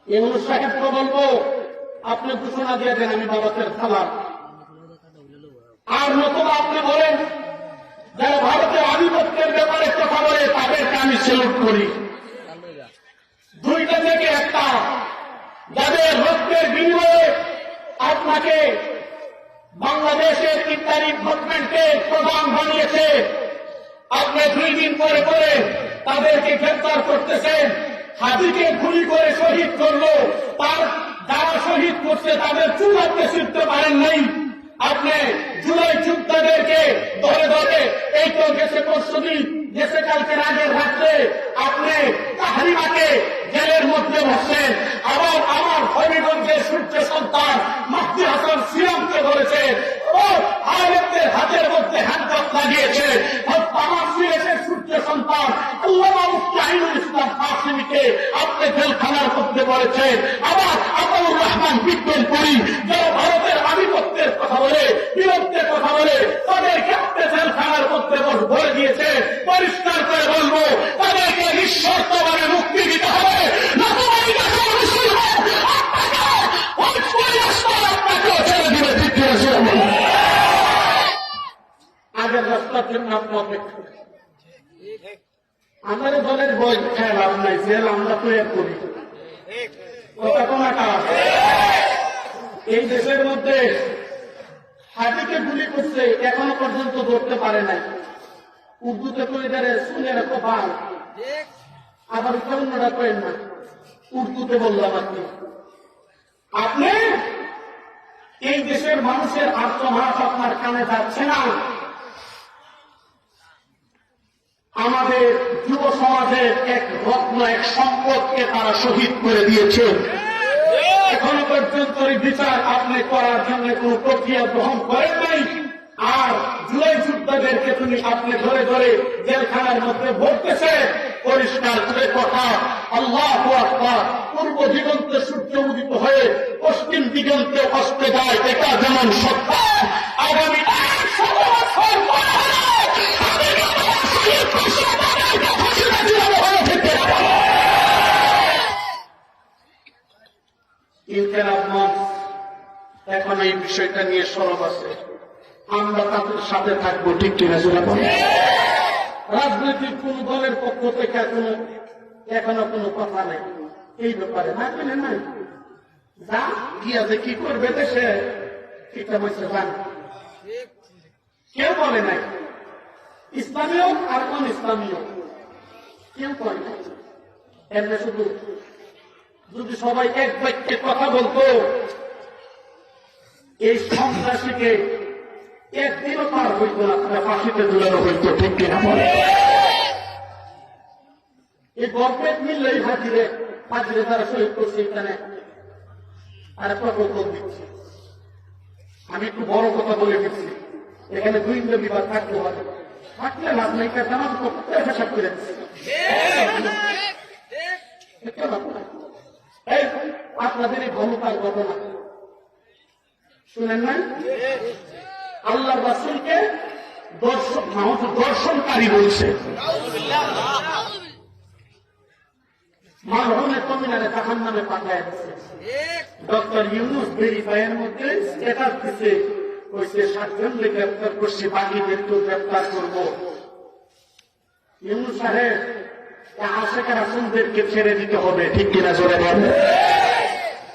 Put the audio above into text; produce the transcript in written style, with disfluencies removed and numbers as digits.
ইউনূস সাহেবকে বলবো আপনি ঘোষণা দিয়ে দেন আমি ভারতের খালাস, আর নতুবা আপনি বলেন যারা ভারতের আধিপত্যের ব্যাপারে কথা বলে তাদেরকে আমি সেলুট করি। দুইটা থেকে একটা, যাদের রক্তের বিনিময়ে আপনাকে বাংলাদেশের ইত্যাদি গভর্নমেন্টকে প্রধান বানিয়েছে, আপনি 2 দিন পরে পরে তাদেরকে গ্রেফতার করতেছেন। হাজিকে গুলি করে শহীদ করলো, তার যারা শহীদ করছে তাদের চুল আপনি ছিঁড়তে পারেন নাই। আপনি জুলাই যোদ্ধাদেরকে ধরে ধরে, এই তো গেছে পরশুদিন, গেছে কালকের আগের রাত্রে আপনি তাহরিমাকে জেলের মধ্যে বসছেন। আবার আমার হবিগঞ্জের সূর্য সন্তান মাহদি হাসান সিয়ামকে ধরেছে, ও আলেমদের হাতের মধ্যে হ্যান্ডকাপ লাগিয়েছে। আমার সিলেটের সূর্য সন্তান আল্লামা মুফতি আইনুল ইসলাম কাসেমীকে আপনি জেলখানার মধ্যে পড়েছেন। আবার আতাউর রহমান বিজ্ঞানপুরী যারা ভারতের আধিপত্যের কথা বলে, বিরুদ্ধের কথা বলে, তাদেরকে আপনি জেলখানার মধ্যে ভরে দিয়েছে। পরিষ্কার করে বলবো, তাদেরকে নিঃশর্তভাবে মুক্তি দিতে হবে, নতুবা আপনাকেও ছেড়ে দিবে। ঠিক আছে, আগের রাস্তার জন্য আপনি অপেক্ষা। আমাদের দলের বই খায় লাভ নাই, জেল আমরা তৈরি করি। এই দেশের মধ্যে হাজিকে গুলি করছে, এখনো পর্যন্ত ধরতে পারে নাই। উর্দুতে করে দেয় শুনে রাখো ভাই, আবার অন্যরা করেন না, উর্দুতে বললাম আপনি এই দেশের মানুষের আত্মহাস আপনার কানে যাচ্ছে না। আমাদের যুব সমাজের এক রত্ন, এক সম্পদকে তারা শহীদ করে দিয়েছে। এখনো পর্যন্ত বিচার আপনি করার জন্য কোন প্রক্রিয়া গ্রহণ করেন নাই। আর জুলাই যোদ্ধাদেরকে আপনি ধরে ধরে জেলখানার মধ্যে ভরতেছে। পরিষ্কার করে কথা, আল্লাহু আকবার। পূর্ব দিগন্তে সূর্য উদিত হয়ে পশ্চিম দিগন্তে অস্তে যায়, এটা যেমন সত্য। আগামী 100 বছর পরে এখন এই বিষয়টা নিয়ে সরব আছে, আমরা তাদের সাথে থাকবো। ঠিক কিনা? রাজনৈতিক কোন দলের পক্ষ থেকে এখনো কোনো কথা নেই এই ব্যাপারে, না কেন নাই? যা গিয়া যে কি করবে দেশে ঠিকঠাক হয়েছে জান, কেউ বলে নাই। ইসলামীয় আর কোন ইসলামীয় কেউ করে নাই। এমনি শুধু যদি সবাই এক বাক্যে কথা বলতো, এই সন্ত্রাসীকে একদিনও পার হইত না, তারা ফাঁসিতে ঝুলানো হইত। ঠিক কিনা বলে? এই গভর্নমেন্ট মিললেই হাজিরে তারা শহীদ করছে এখানে, আর প্রকল্প দিচ্ছে। আমি একটু বড় কথা বলে দিচ্ছি, এখানে গোয়েন্দা বিভাগ থাকতে হবে, থাকলে লাভ নেই, জানা হিসাব করে আপনাদের এই ক্ষমতার ঘটনা শুনেন নাই? আল্লাহ রাসূলকে দর্শনকারী বলছে। মারহুমের কমিনারে জাহান নামে পাঠায় দিচ্ছে। ডক্টর ইউনূস ভেরিফাইয়ের মধ্যে স্ট্যাটাস দিচ্ছে, কইছে 7 জনকে গ্রেফতার করছি, বাকিদেরকেও গ্রেফতার করবো। ইউনূস সাহেব আশেখা রাসূলদেরকে ছেড়ে দিতে হবে। ঠিক কিনা? জোরে বলেন।